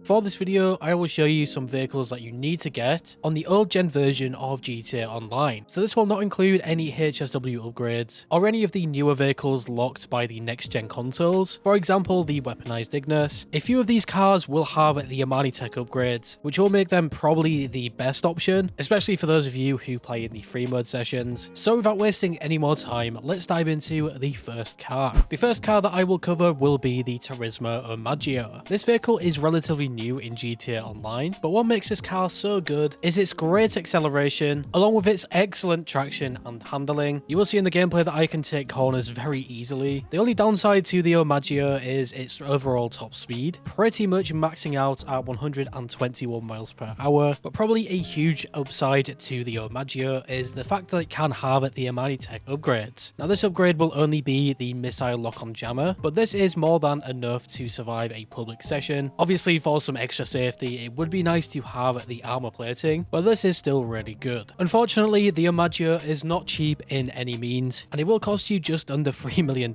For this video, I will show you some vehicles that you need to get on the old gen version of GTA Online. So this will not include any HSW upgrades or any of the newer vehicles locked by the next gen consoles. For example, the weaponized Ignis. A few of these cars will have the Armani Tech upgrades, which will make them probably the best option, especially for those of you who play in the free mode sessions. So without wasting any more time, let's dive into the first car. The first car that I will cover will be the Turismo Omaggio. This vehicle is relatively new in GTA Online, but what makes this car so good is its great acceleration, along with its excellent traction and handling. You will see in the gameplay that I can take corners very easily. The only downside to the Omaggio is its overall top speed, pretty much maxing out at 121 miles per hour, but probably a huge upside to the Omaggio is the fact that it can have the Armani Tech upgrades. Now this upgrade will only be the missile lock-on jammer, but this is more than enough to survive a public session. Obviously, for some extra safety, it would be nice to have the armor plating, but this is still really good. Unfortunately, the Omaggio is not cheap in any means, and it will cost you just under $3 million.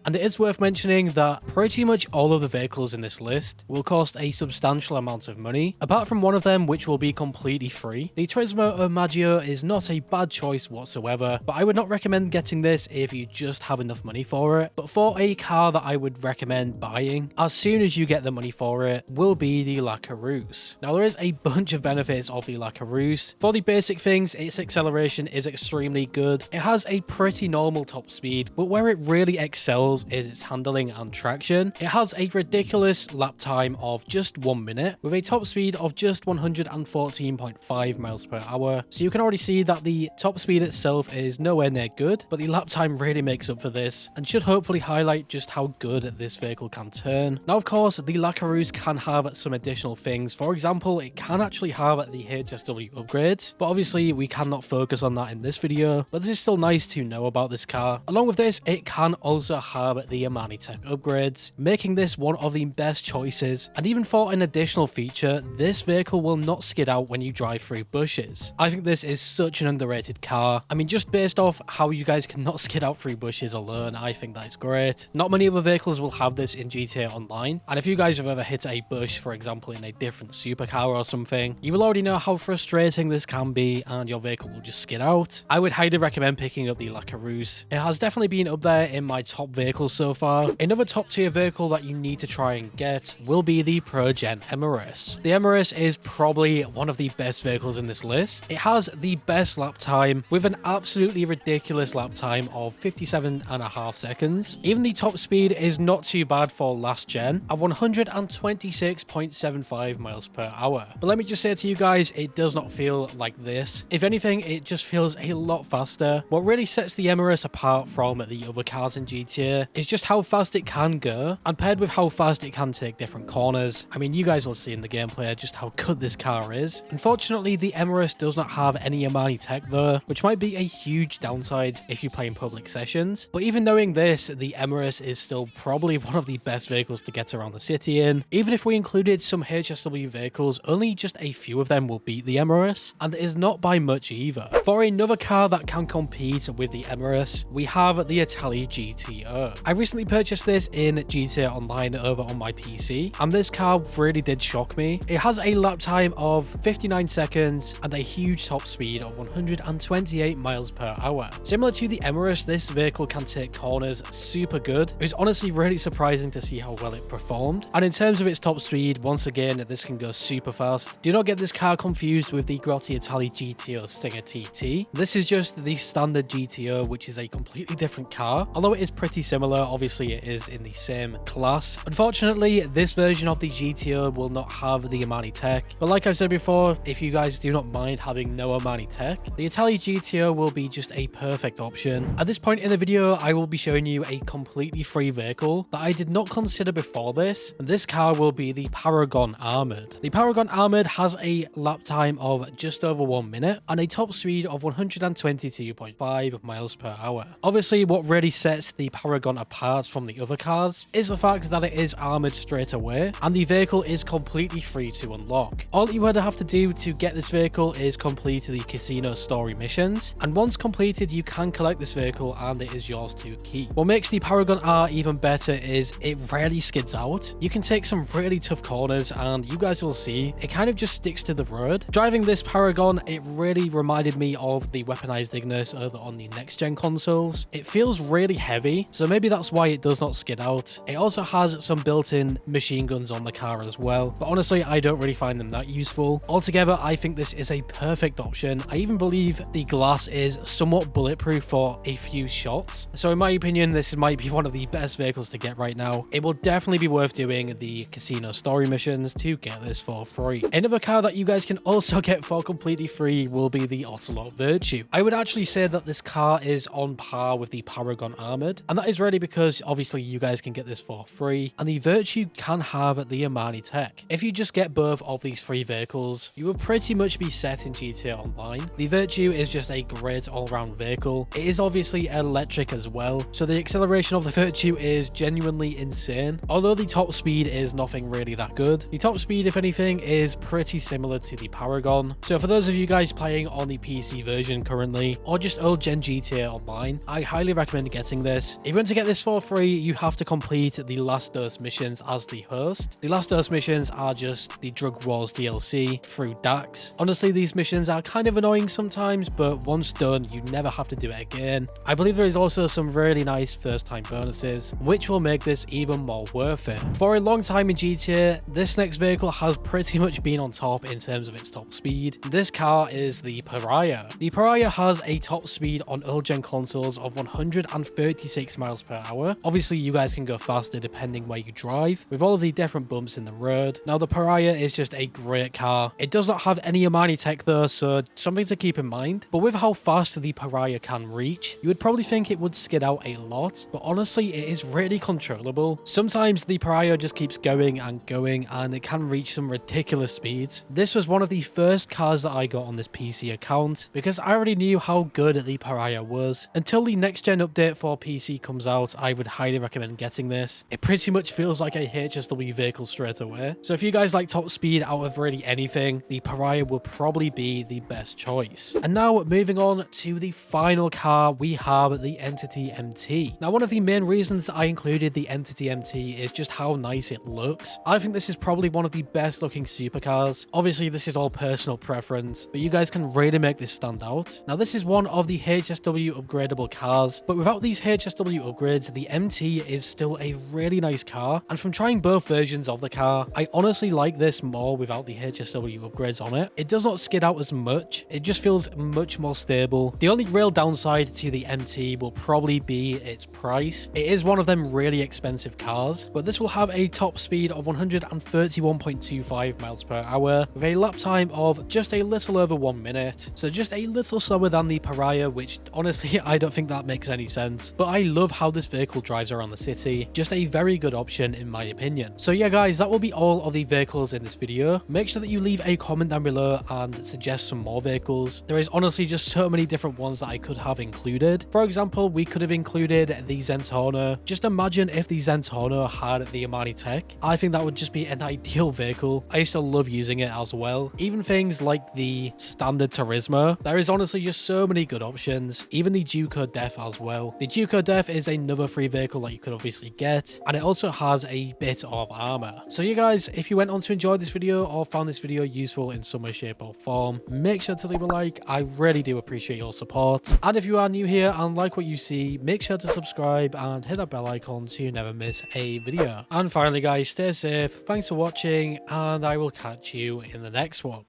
And it is worth mentioning that pretty much all of the vehicles in this list will cost a substantial amount of money, apart from one of them which will be completely free. The Turismo Omaggio is not a bad choice whatsoever, but I would not recommend getting this if you just have enough money for it. But for a car that I would recommend buying as soon as you get the money for it will be the Coureuse. Now there is a bunch of benefits of the Coureuse. For the basic things, its acceleration is extremely good. It has a pretty normal top speed, but where it really excels is its handling and traction. It has a ridiculous lap time of just 1 minute with a top speed of just 114.5 miles per hour. So you can already see that the top speed itself is nowhere near good, but the lap time really makes up for this and should hopefully highlight just how good this vehicle can turn. Now of course, the Coureuse can have some additional things. For example, it can actually have the HSW upgrades, but obviously we cannot focus on that in this video, but this is still nice to know about this car. Along with this, it can also have the Armani Tech upgrades, making this one of the best choices. And even for an additional feature, this vehicle will not skid out when you drive through bushes. I think this is such an underrated car. I mean, just based off how you guys cannot skid out through bushes alone, I think that is great. Not many other vehicles will have this in GTA Online, and if you guys have ever hit a bush, for example, in a different supercar or something, you will already know how frustrating this can be and your vehicle will just skid out. I would highly recommend picking up the Coureuse. It has definitely been up there in my top vehicles so far. Another top tier vehicle that you need to try and get will be the Pro Gen Emerus. The Emerus is probably one of the best vehicles in this list. It has the best lap time with an absolutely ridiculous lap time of 57.5 seconds. Even the top speed is not too bad for last gen at 126.75 miles per hour. But let me just say to you guys, it does not feel like this. If anything, it just feels a lot faster. What really sets the Emerus apart from the other cars in GTA is just how fast it can go, and paired with how fast it can take different corners. I mean, you guys will see in the gameplay just how good this car is. Unfortunately, the Emerus does not have any Armani Tech though, which might be a huge downside if you play in public sessions. But even knowing this, the Emerus is still probably one of the best vehicles to get around the city in. Even if we included some HSW vehicles, only just a few of them will beat the Emerus, and it is not by much either. For another car that can compete with the Emerus, we have the Itali GTO. I recently purchased this in GTA Online over on my PC, and this car really did shock me. It has a lap time of 59 seconds and a huge top speed of 128 miles per hour. Similar to the Emerus, this vehicle can take corners super good. It was honestly really surprising to see how well it performed. And in terms of its top speed, once again, this can go super fast. Do not get this car confused with the Grotti Itali GTO Stinger TT. This is just the standard GTO, which is a completely different car. Although it is pretty similar, obviously it is in the same class. Unfortunately, this version of the GTO will not have the Armani Tech. But like I said before, if you guys do not mind having no Armani Tech, the Itali GTO will be just a perfect option. At this point in the video, I will be showing you a completely free vehicle that I did not consider before this, and this car will be the Paragon Armoured. The Paragon Armoured has a lap time of just over 1 minute and a top speed of 122.5 miles per hour. Obviously, what really sets the Paragon apart from the other cars is the fact that it is armored straight away, and the vehicle is completely free to unlock. All you would have to do to get this vehicle is complete the casino story missions, and once completed, you can collect this vehicle and it is yours to keep. What makes the Paragon R even better is it rarely skids out. You can take some really tough corners, and you guys will see it kind of just sticks to the road. Driving this Paragon, it really reminded me of the weaponized Ignis over on the next gen consoles. It feels really heavy, so maybe that's why it does not skid out. It also has some built-in machine guns on the car as well, but honestly I don't really find them that useful. Altogether, I think this is a perfect option. I even believe the glass is somewhat bulletproof for a few shots, so in my opinion this might be one of the best vehicles to get right now. It will definitely be worth doing the casino story missions to get this for free. Another car that you guys can also get for completely free will be the Ocelot Virtue. I would actually say that this car is on par with the Paragon Armoured, and that is really because obviously you guys can get this for free, and the Virtue can have the Armani tech. If you just get both of these free vehicles, you will pretty much be set in GTA Online. The Virtue is just a great all-round vehicle. It is obviously electric as well, so the acceleration of the Virtue is genuinely insane, although the top speed is nothing really that good. The top speed, if anything, is pretty similar to the Paragon. So for those of you guys playing on the PC version currently, or just old gen GTA Online, I highly recommend getting this. If you want to get this for free, you have to complete the Last Dose missions as the host. The Last Dose missions are just the Drug Wars DLC through DAX. Honestly, these missions are kind of annoying sometimes, but once done, you never have to do it again. I believe there is also some really nice first time bonuses, which will make this even more worth it. For a long time in GTA, this next vehicle has pretty much been on top in terms of its top speed. This car is the Pariah. The Pariah has a top speed on old gen consoles of 136 miles per hour. Obviously, you guys can go faster depending where you drive, with all of the different bumps in the road. Now, the Pariah is just a great car. It does not have any Armani tech though, so something to keep in mind. But with how fast the Pariah can reach, you would probably think it would skid out a lot, but honestly, it is really controllable. Sometimes the Pariah just keeps going and it can reach some ridiculous speeds. This was one of the first cars that I got on this PC account because I already knew how good the Pariah was. Until the next gen update for PC comes out, I would highly recommend getting this. It pretty much feels like a HSW vehicle straight away. So if you guys like top speed out of really anything, the Pariah will probably be the best choice. And now moving on to the final car, we have the Entity MT. Now, one of the main reasons I included the Entity MT is just how nice it looks. I think this is probably one of the best looking supercars. Obviously, this is all personal preference, but you guys can really make this stand out. Now, this is one of the HSW upgradable cars, but without these HSW upgrades, the MT is still a really nice car. And from trying both versions of the car, I honestly like this more without the HSW upgrades on it. It does not skid out as much. It just feels much more stable. The only real downside to the MT will probably be its price. It is one of them really expensive cars, but this will have a top speed of 131.25 miles per hour with a lap time of just a little over 1 minute. So just a little slower than the Pariah, which honestly, I don't think that makes any sense. But I love how this vehicle drives around the city. Just a very good option in my opinion. So yeah guys, that will be all of the vehicles in this video. Make sure that you leave a comment down below and suggest some more vehicles. There is honestly just so many different ones that I could have included. For example, we could have included the Zentorno. Just imagine if the Zentorno had the Armani tech. I think that would just be an ideal vehicle. I used to love using it as well. Even things like the standard Turismo. There is honestly just so many good options. Even the Duco Def as well. The Duco Def is another free vehicle that you could obviously get, and it also has a bit of armor. So you guys, if you went on to enjoy this video or found this video useful in some way, shape or form, make sure to leave a like. I really do appreciate your support. And if you are new here and like what you see, make sure to subscribe and hit that bell icon to never miss a video. And finally guys, stay safe, thanks for watching, and I will catch you in the next one.